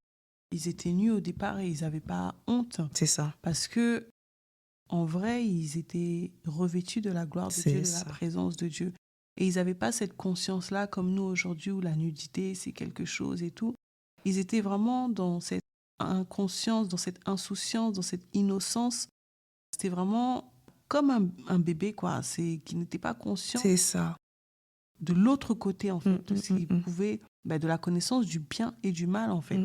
ils étaient nus au départ et ils n'avaient pas honte. C'est ça. Parce que, en vrai, ils étaient revêtus de la gloire de Dieu, de la présence de Dieu. Et ils n'avaient pas cette conscience-là comme nous aujourd'hui où la nudité, c'est quelque chose et tout. Ils étaient vraiment dans cette inconscience, dans cette insouciance, dans cette innocence. C'était vraiment comme un bébé, quoi. Qui n'était pas conscient. C'est ça. De l'autre côté, en fait, de ce qu'il pouvait, de la connaissance du bien et du mal, en fait.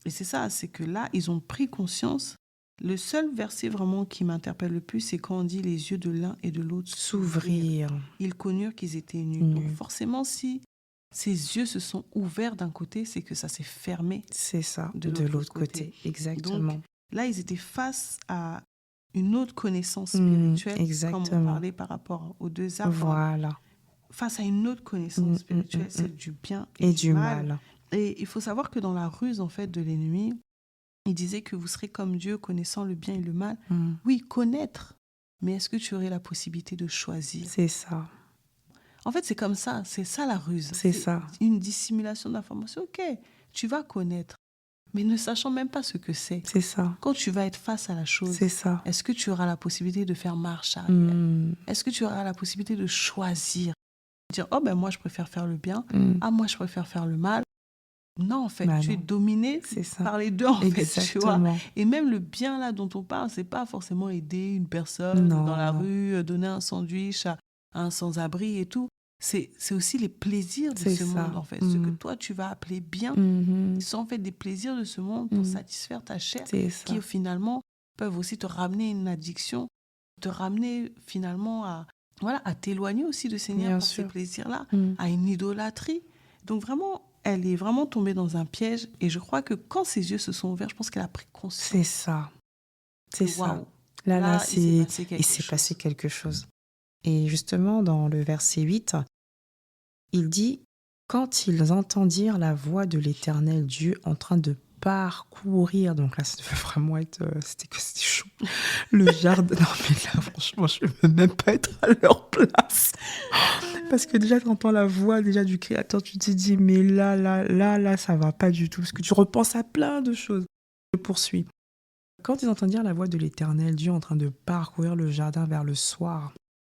Et c'est ça, c'est que là, ils ont pris conscience. Le seul verset vraiment qui m'interpelle le plus, c'est quand on dit les yeux de l'un et de l'autre s'ouvrir. Ils connurent qu'ils étaient nus. Donc forcément, si ces yeux se sont ouverts d'un côté, c'est que ça s'est fermé. C'est ça, de l'autre côté. Exactement. Donc là, ils étaient face à une autre connaissance spirituelle, exactement. comme on parlait par rapport aux deux arbres. Voilà. Face à une autre connaissance spirituelle, c'est du bien et du mal. Et il faut savoir que dans la ruse, en fait, de l'ennemi, il disait que vous serez comme Dieu, connaissant le bien et le mal. Oui, connaître. Mais est-ce que tu aurais la possibilité de choisir? C'est ça. En fait, c'est comme ça. C'est ça la ruse. C'est ça. Une dissimulation d'informations. Ok, tu vas connaître, mais ne sachant même pas ce que c'est. C'est ça. Quand tu vas être face à la chose, c'est ça. Est-ce que tu auras la possibilité de faire marche arrière? Est-ce que tu auras la possibilité de choisir? Dire, oh ben moi, je préfère faire le bien. Ah, moi, je préfère faire le mal. Non, en fait, tu es dominé par les deux, en fait, tu vois. Et même le bien, là, dont on parle, c'est pas forcément aider une personne dans la rue, donner un sandwich à un sans-abri et tout. C'est aussi les plaisirs de ce monde, en fait. Ce que toi, tu vas appeler bien, sont en fait des plaisirs de ce monde pour satisfaire ta chair, qui, finalement, peuvent aussi te ramener une addiction, te ramener, finalement, à t'éloigner aussi de Seigneur pour ces plaisirs-là, à une idolâtrie. Donc, vraiment... Elle est vraiment tombée dans un piège et je crois que quand ses yeux se sont ouverts, je pense qu'elle a pris conscience. C'est ça. C'est ça. Là, il s'est passé quelque chose. Et justement, dans le verset 8, il dit « Quand ils entendirent la voix de l'Éternel Dieu en train de parcourir », donc là, ça devait vraiment être... C'était chaud. Le jardin... Non, mais là, franchement, je ne veux même pas être à leur place. Parce que déjà, tu entends la voix déjà du Créateur, tu te dis, mais là, ça va pas du tout. Parce que tu repenses à plein de choses. Je poursuis. Quand ils entendirent la voix de l'Éternel Dieu en train de parcourir le jardin vers le soir,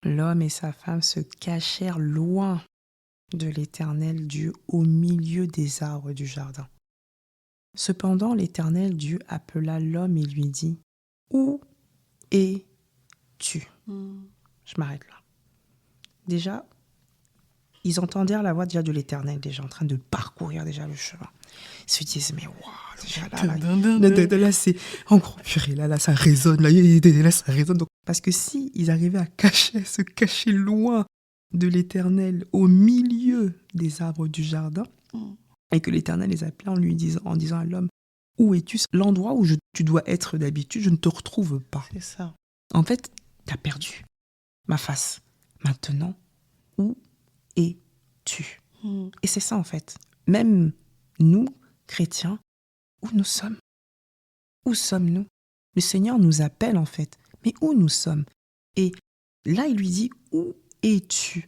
l'homme et sa femme se cachèrent loin de l'Éternel Dieu au milieu des arbres du jardin. Cependant, l'Éternel Dieu appela l'homme et lui dit, « Où es-tu » Je m'arrête là. Déjà, ils entendirent la voix déjà de l'Éternel, déjà en train de parcourir déjà le chemin. Ils se disent, mais waouh, déjà là, c'est en gros purée, là, ça résonne, là, ça résonne. Donc, parce que si ils arrivaient à se cacher loin de l'Éternel, au milieu des arbres du jardin, et que l'Éternel les appelait en disant à l'homme, où es-tu? L'endroit où tu dois être d'habitude, je ne te retrouve pas. C'est ça. En fait, t'as perdu ma face. Maintenant, où es-tu? Et c'est ça, en fait. Même nous, chrétiens, où nous sommes? Où sommes-nous? Le Seigneur nous appelle, en fait. Mais où nous sommes? Et là, il lui dit, où es-tu?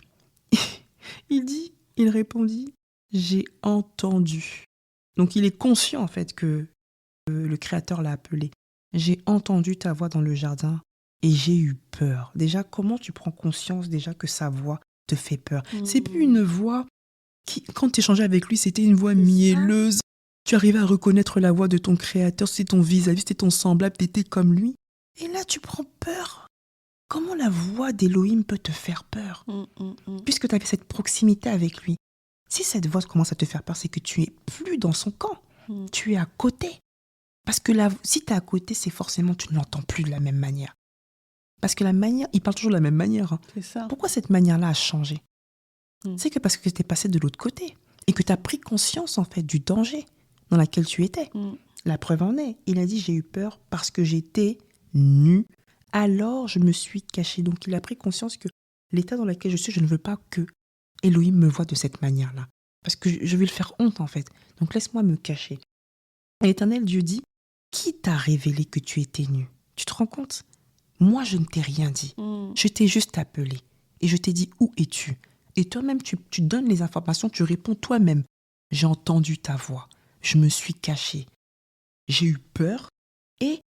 Il répondit, j'ai entendu. Donc, il est conscient, en fait, que le Créateur l'a appelé. J'ai entendu ta voix dans le jardin et j'ai eu peur. Déjà, comment tu prends conscience déjà que sa voix te fait peur? C'est plus une voix qui, quand tu échangeais avec lui, c'était une voix mielleuse. Tu arrivais à reconnaître la voix de ton Créateur, c'était ton vis-à-vis, c'était ton semblable, tu étais comme lui. Et là, tu prends peur. Comment la voix d'Élohim peut te faire peur? Puisque tu avais cette proximité avec lui. Si cette voix commence à te faire peur, c'est que tu es plus dans son camp. Tu es à côté. Parce que si tu es à côté, c'est forcément tu ne l'entends plus de la même manière. Parce que la manière, il parle toujours de la même manière. Hein. C'est ça. Pourquoi cette manière-là a changé? C'est que parce que tu es passé de l'autre côté et que tu as pris conscience en fait du danger dans lequel tu étais. La preuve en est, il a dit j'ai eu peur parce que j'étais nu, alors je me suis caché. Donc il a pris conscience que l'état dans lequel je suis, je ne veux pas que Elohim me voie de cette manière-là. Parce que je vais le faire honte en fait. Donc laisse-moi me cacher. Et l'Éternel Dieu dit, qui t'a révélé que tu étais nu? Tu te rends compte? Moi je ne t'ai rien dit. Je t'ai juste appelé. Et je t'ai dit, où es-tu? Et toi-même, tu donnes les informations, tu réponds toi-même. J'ai entendu ta voix. Je me suis caché. J'ai eu peur et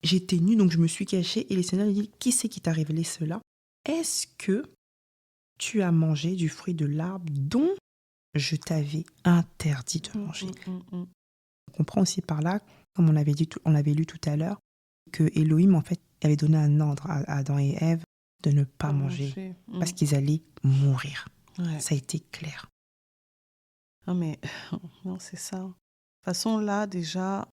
j'étais nue, donc je me suis cachée. Et le Seigneur lui dit, qui c'est qui t'a révélé cela? Est-ce que tu as mangé du fruit de l'arbre dont je t'avais interdit de manger? On comprend aussi par là, comme on l'avait lu tout à l'heure, que Elohim, en fait, avait donné un ordre à Adam et Ève de ne pas manger parce qu'ils allaient mourir. Ouais. Ça a été clair. Non, mais non, c'est ça. De toute façon, là, déjà,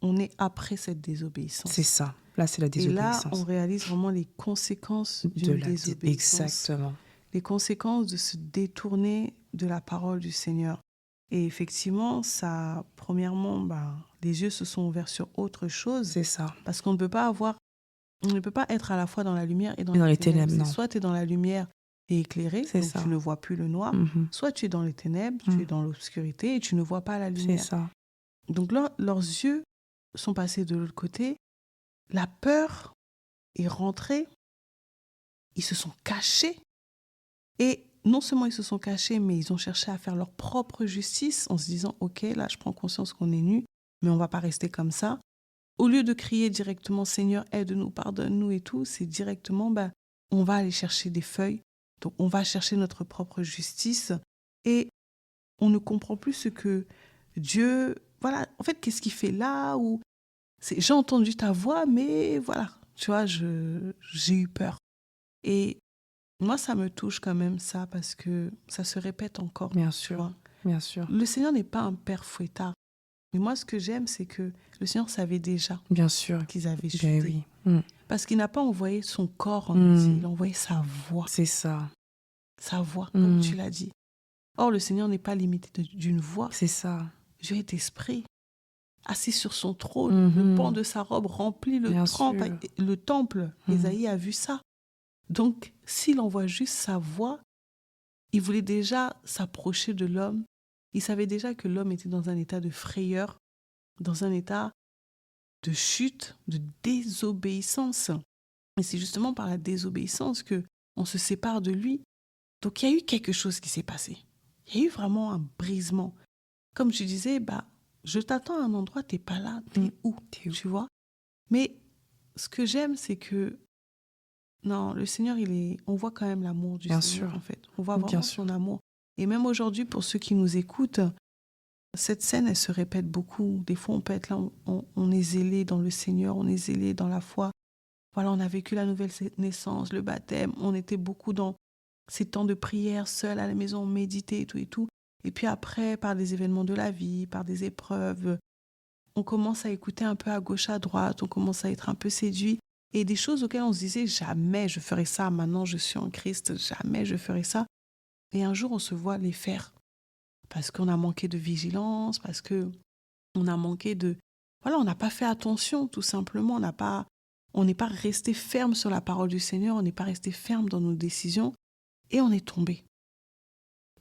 on est après cette désobéissance. C'est ça. Là, c'est la désobéissance. Et là, on réalise vraiment les conséquences d'une désobéissance. Exactement. Les conséquences de se détourner de la parole du Seigneur. Et effectivement, ça, premièrement, les yeux se sont ouverts sur autre chose. C'est ça. Parce qu'on ne peut pas être à la fois dans la lumière et dans les ténèbres. Non. Soit tu es dans la lumière et éclairé, donc tu ne vois plus le noir. Soit tu es dans les ténèbres, tu es dans l'obscurité et tu ne vois pas la lumière. C'est ça. Donc là, leurs yeux sont passés de l'autre côté. La peur est rentrée. Ils se sont cachés. Et non seulement ils se sont cachés, mais ils ont cherché à faire leur propre justice en se disant « Ok, là, je prends conscience qu'on est nus, mais on ne va pas rester comme ça. » Au lieu de crier directement « Seigneur, aide-nous, pardonne-nous » et tout, c'est directement on va aller chercher des feuilles. Donc, on va chercher notre propre justice et on ne comprend plus ce que Dieu... Voilà, en fait, qu'est-ce qu'il fait là? Ou j'ai entendu ta voix, mais voilà, tu vois, j'ai eu peur. Et moi, ça me touche quand même ça parce que ça se répète encore. Bien sûr, bien sûr. Le Seigneur n'est pas un père fouettard. Mais moi, ce que j'aime, c'est que le Seigneur savait déjà bien sûr qu'ils avaient chuté. Oui. Parce qu'il n'a pas envoyé son corps en exil, il a envoyé sa voix. C'est ça. Sa voix, comme tu l'as dit. Or, le Seigneur n'est pas limité d'une voix. C'est ça. Dieu est esprit, assis sur son trône, le pan de sa robe remplit le temple. Ésaïe a vu ça. Donc, s'il envoie juste sa voix, il voulait déjà s'approcher de l'homme. Il savait déjà que l'homme était dans un état de frayeur, dans un état de chute, de désobéissance. Et c'est justement par la désobéissance qu'on se sépare de lui. Donc, il y a eu quelque chose qui s'est passé. Il y a eu vraiment un brisement. Comme tu disais, je t'attends à un endroit, tu n'es pas là, t'es où, tu vois? Mais ce que j'aime, c'est que non, le Seigneur, on voit quand même l'amour du Seigneur, en fait. On voit vraiment son amour. Et même aujourd'hui, pour ceux qui nous écoutent, cette scène, elle se répète beaucoup. Des fois, on peut être là, on est zélé dans le Seigneur, on est zélé dans la foi. Voilà, on a vécu la nouvelle naissance, le baptême. On était beaucoup dans ces temps de prière, seuls à la maison, méditer et tout et tout. Et puis après, par des événements de la vie, par des épreuves, on commence à écouter un peu à gauche, à droite, on commence à être un peu séduit. Et des choses auxquelles on se disait, jamais je ferai ça, maintenant je suis en Christ, jamais je ferai ça. Et un jour, on se voit les faire. Parce qu'on a manqué de vigilance, parce qu'on a manqué de... Voilà, on n'a pas fait attention, tout simplement. On n'est pas resté ferme sur la parole du Seigneur, on n'est pas resté ferme dans nos décisions, et on est tombé.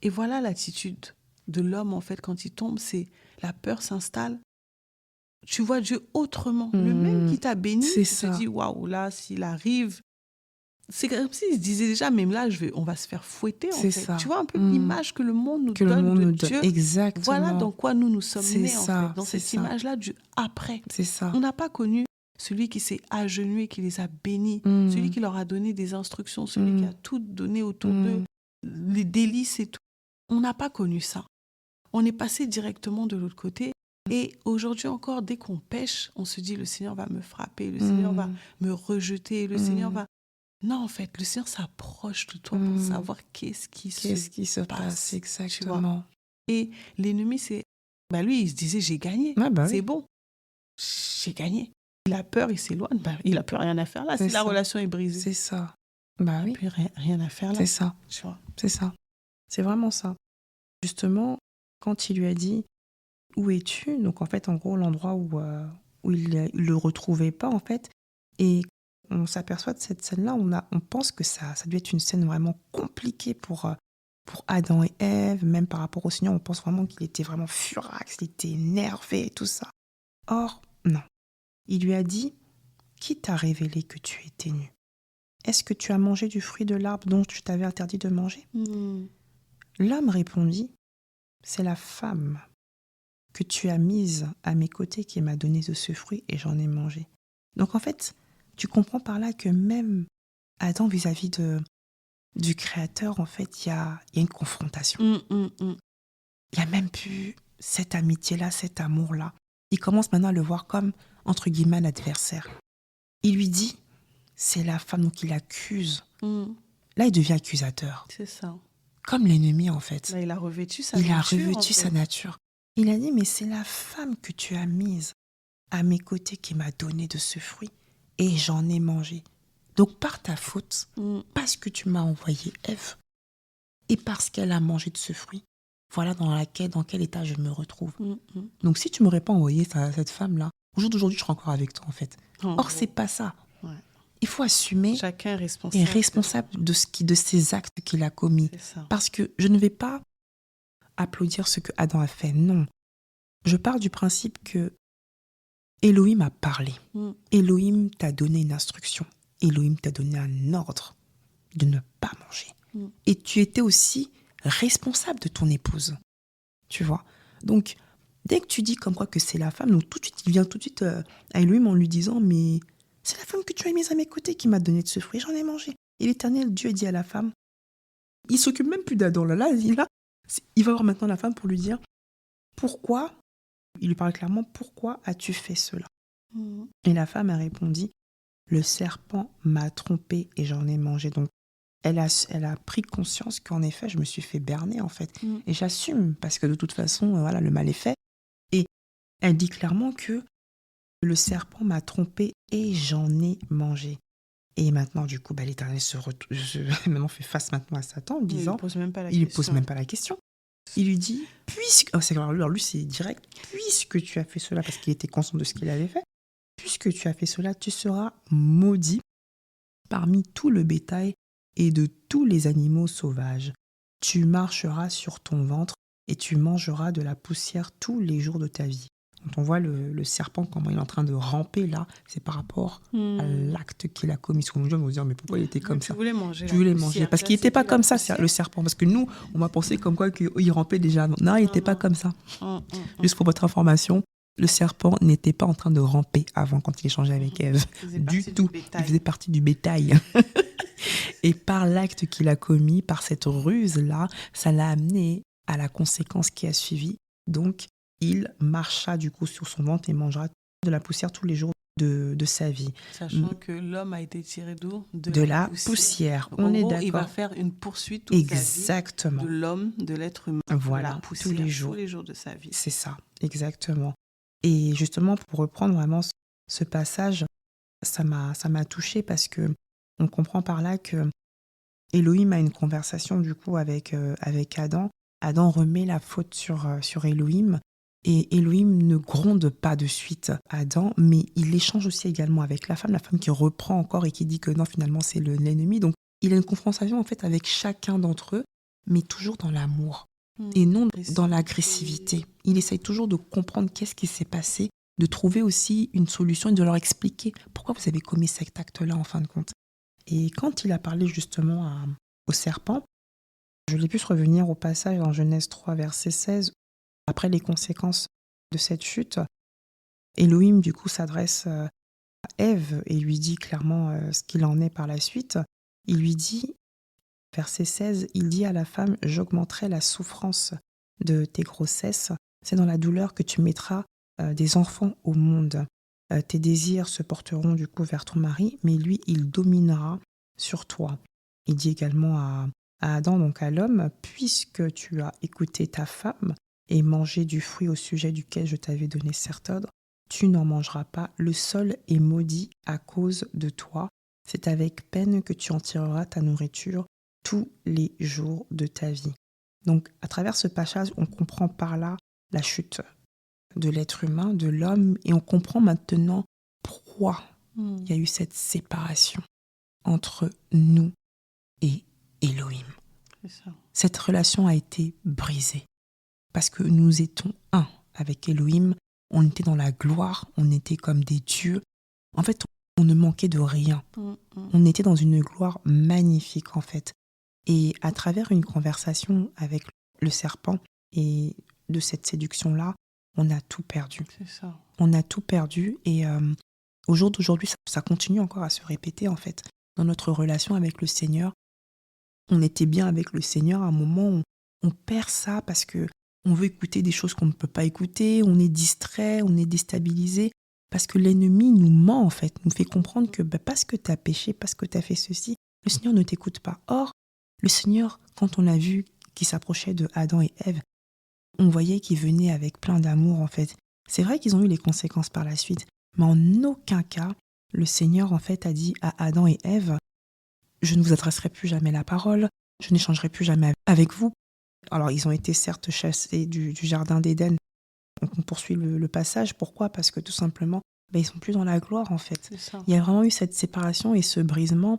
Et voilà l'attitude de l'homme, en fait, quand il tombe, c'est la peur s'installe. Tu vois Dieu autrement. Le même qui t'a béni, tu te dis, waouh, là, s'il arrive, c'est comme s'il se disait déjà, même là, on va se faire fouetter, en fait. Ça. Tu vois un peu l'image que le monde nous donne de Dieu. Exactement. Voilà dans quoi nous sommes nés, en fait. Dans cette image-là du après. C'est ça. On n'a pas connu celui qui s'est agenouillé, qui les a bénis, celui qui leur a donné des instructions, celui qui a tout donné autour d'eux, les délices et tout. On n'a pas connu ça. On est passé directement de l'autre côté. Et aujourd'hui encore, dès qu'on pêche, on se dit, le Seigneur va me frapper, le Seigneur va me rejeter, le Seigneur va... Non, en fait, le Seigneur s'approche de toi pour savoir qu'est-ce qui se passe tu vois. exactement. Et l'ennemi, lui, il se disait, j'ai gagné. Ouais, bah C'est oui. bon. J'ai gagné. Il a peur, il s'éloigne. Il n'a plus rien à faire là. C'est Si la ça. relation est brisée, C'est ça. Bah il oui, n'a plus rien à faire là. c'est ça. Tu vois. C'est ça. C'est vraiment ça. Justement, quand il lui a dit « Où es-tu ?» Donc en fait, en gros, l'endroit où il le retrouvait pas, en fait. Et on s'aperçoit de cette scène-là, on pense que ça doit être une scène vraiment compliquée pour Adam et Ève, même par rapport au Seigneur, on pense vraiment qu'il était vraiment furax, il était énervé et tout ça. Or, non. Il lui a dit « Qui t'a révélé que tu étais nu ? Est-ce que tu as mangé du fruit de l'arbre dont je t'avais interdit de manger ?» L'homme répondit « C'est la femme que tu as mise à mes côtés qui m'a donné de ce fruit et j'en ai mangé. » Donc en fait, tu comprends par là que même Adam vis-à-vis du Créateur, en fait, il y a une confrontation. Il y a même plus cette amitié-là, cet amour-là. Il commence maintenant à le voir comme, entre guillemets, l'adversaire. Il lui dit, c'est la femme, donc il accuse. Là, il devient accusateur. C'est ça. Comme l'ennemi, en fait. Là, il a revêtu sa Il nature. a revêtu sa nature. Il a dit, mais c'est la femme que tu as mise à mes côtés qui m'a donné de ce fruit et j'en ai mangé. Donc par ta faute, parce que tu m'as envoyé Ève et parce qu'elle a mangé de ce fruit, voilà dans quel état je me retrouve. Donc si tu m'aurais pas envoyé cette femme-là, au jour d'aujourd'hui, je serais encore avec toi en fait. Or, c'est pas ça. Ouais. Il faut assumer Chacun est responsable de ses actes qu'il a commis. Parce que je ne vais pas applaudir ce que Adam a fait, non. Je pars du principe que Elohim a parlé. Elohim t'a donné une instruction. Elohim t'a donné un ordre de ne pas manger. Et tu étais aussi responsable de ton épouse. Tu vois. Donc, dès que tu dis comme quoi que c'est la femme, donc tout de suite, il vient tout de suite à Elohim en lui disant, mais c'est la femme que tu as mise à mes côtés qui m'a donné de ce fruit, j'en ai mangé. Et l'Éternel, Dieu, dit à la femme, il s'occupe même plus d'Adam. Là, il va voir maintenant la femme pour lui dire, pourquoi, il lui parle clairement, pourquoi as-tu fait cela ? Et la femme a répondu, le serpent m'a trompée et j'en ai mangé. Donc, elle a pris conscience qu'en effet, je me suis fait berner, en fait. Et j'assume, parce que de toute façon, voilà, le mal est fait. Et elle dit clairement que le serpent m'a trompée et j'en ai mangé. Et maintenant, du coup, l'Éternel maintenant fait face maintenant à Satan en disant... Il ne pose même pas la question. Il lui dit, alors lui, c'est direct, puisque tu as fait cela, parce qu'il était conscient de ce qu'il avait fait, puisque tu as fait cela, tu seras maudit parmi tout le bétail et de tous les animaux sauvages. Tu marcheras sur ton ventre et tu mangeras de la poussière tous les jours de ta vie. Quand on voit le serpent, comment il est en train de ramper là, c'est par rapport à l'acte qu'il a commis. Parce qu'on va se dire, mais pourquoi il était comme ça ? Tu voulais manger. Parce qu'il n'était pas comme ça, le serpent. Parce que nous, on va penser comme quoi qu'il rampait déjà. Non, il n'était pas comme ça. Juste pour votre information, le serpent n'était pas en train de ramper avant quand il échangeait avec Ève. Du tout. Il faisait partie du bétail. Et par l'acte qu'il a commis, par cette ruse-là, ça l'a amené à la conséquence qui a suivi. Donc, il marcha du coup sur son ventre et mangera de la poussière tous les jours de sa vie. Sachant que l'homme a été tiré d'où ? De la poussière. Donc, on est d'accord. Il va faire une poursuite exactement. De l'homme, de l'être humain. Voilà, de la poussière, tous les jours de sa vie. C'est ça, exactement. Et justement, pour reprendre vraiment ce passage, ça m'a touchée parce que on comprend par là que Elohim a une conversation du coup avec Adam. Adam remet la faute sur Elohim. Et Elohim ne gronde pas de suite Adam, mais il échange aussi également avec la femme qui reprend encore et qui dit que non, finalement, c'est l'ennemi. Donc, il a une confrontation en fait avec chacun d'entre eux, mais toujours dans l'amour et non dans l'agressivité. Il essaye toujours de comprendre qu'est-ce qui s'est passé, de trouver aussi une solution et de leur expliquer pourquoi vous avez commis cet acte-là en fin de compte. Et quand il a parlé justement au serpent, je l'ai pu revenir au passage dans Genèse 3, verset 16, après les conséquences de cette chute, Elohim, du coup, s'adresse à Ève et lui dit clairement ce qu'il en est par la suite. Il lui dit, verset 16, il dit à la femme, « J'augmenterai la souffrance de tes grossesses. C'est dans la douleur que tu mettras des enfants au monde. Tes désirs se porteront du coup vers ton mari, mais lui, il dominera sur toi. Il dit également à Adam, donc à l'homme, puisque tu as écouté ta femme et mangé du fruit au sujet duquel je t'avais donné cet ordre, tu n'en mangeras pas, le sol est maudit à cause de toi. C'est avec peine que tu en tireras ta nourriture tous les jours de ta vie. Donc, à travers ce passage, on comprend par là la chute de l'être humain, de l'homme, et on comprend maintenant pourquoi il y a eu cette séparation entre nous et Elohim. C'est ça. Cette relation a été brisée parce que nous étions un avec Elohim. On était dans la gloire, on était comme des dieux. En fait, on ne manquait de rien. On était dans une gloire magnifique, en fait. Et à travers une conversation avec le serpent et de cette séduction-là, on a tout perdu. C'est ça. On a tout perdu et au jour d'aujourd'hui, ça continue encore à se répéter, en fait. Dans notre relation avec le Seigneur, on était bien avec le Seigneur. À un moment, on perd ça parce que on veut écouter des choses qu'on ne peut pas écouter, on est distrait, on est déstabilisé, parce que l'ennemi nous ment, en fait, nous fait comprendre que parce que tu as péché, parce que tu as fait ceci, le Seigneur ne t'écoute pas. Or, le Seigneur, quand on l'a vu qui s'approchait de Adam et Ève, on voyait qu'il venait avec plein d'amour, en fait. C'est vrai qu'ils ont eu les conséquences par la suite, mais en aucun cas, le Seigneur, en fait, a dit à Adam et Ève, je ne vous adresserai plus jamais la parole, je n'échangerai plus jamais avec vous. Alors, ils ont été certes chassés du jardin d'Éden. On poursuit le passage. Pourquoi ? Parce que tout simplement, ils sont plus dans la gloire, en fait. C'est ça. Il y a vraiment eu cette séparation et ce brisement.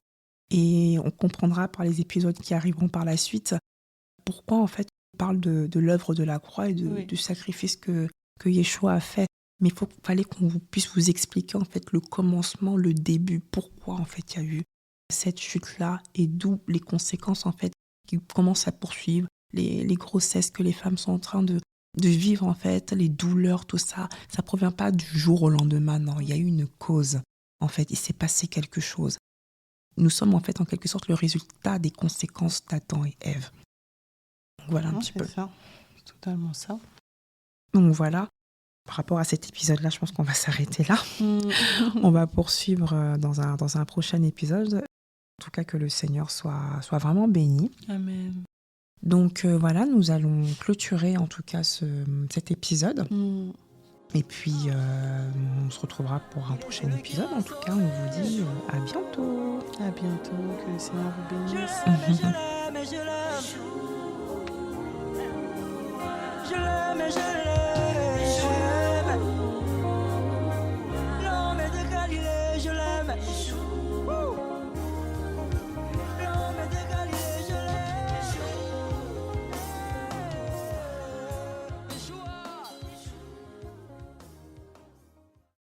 Et on comprendra par les épisodes qui arriveront par la suite pourquoi, en fait, on parle de l'œuvre de la croix et du sacrifice que Yeshua a fait. Mais il fallait qu'on puisse vous expliquer, en fait, le commencement, le début. Pourquoi, en fait, il y a eu cette chute-là et d'où les conséquences, en fait, qui commencent à poursuivre. Les grossesses que les femmes sont en train de vivre, en fait, les douleurs, tout ça, ça provient pas du jour au lendemain, non, il y a eu une cause, en fait, il s'est passé quelque chose. Nous sommes, en fait, en quelque sorte, le résultat des conséquences d'Adam et Ève. Donc, voilà un petit peu. C'est ça, c'est totalement ça. Donc voilà, par rapport à cet épisode-là, je pense qu'on va s'arrêter là. On va poursuivre dans un prochain épisode. En tout cas, que le Seigneur soit vraiment béni. Amen. Donc voilà, nous allons clôturer en tout cas cet épisode. Et puis on se retrouvera pour un prochain épisode. En tout cas, on vous dit à bientôt. À bientôt, que le Seigneur vous bénisse. Je l'aime, je l'aime, je l'aime, je l'aime.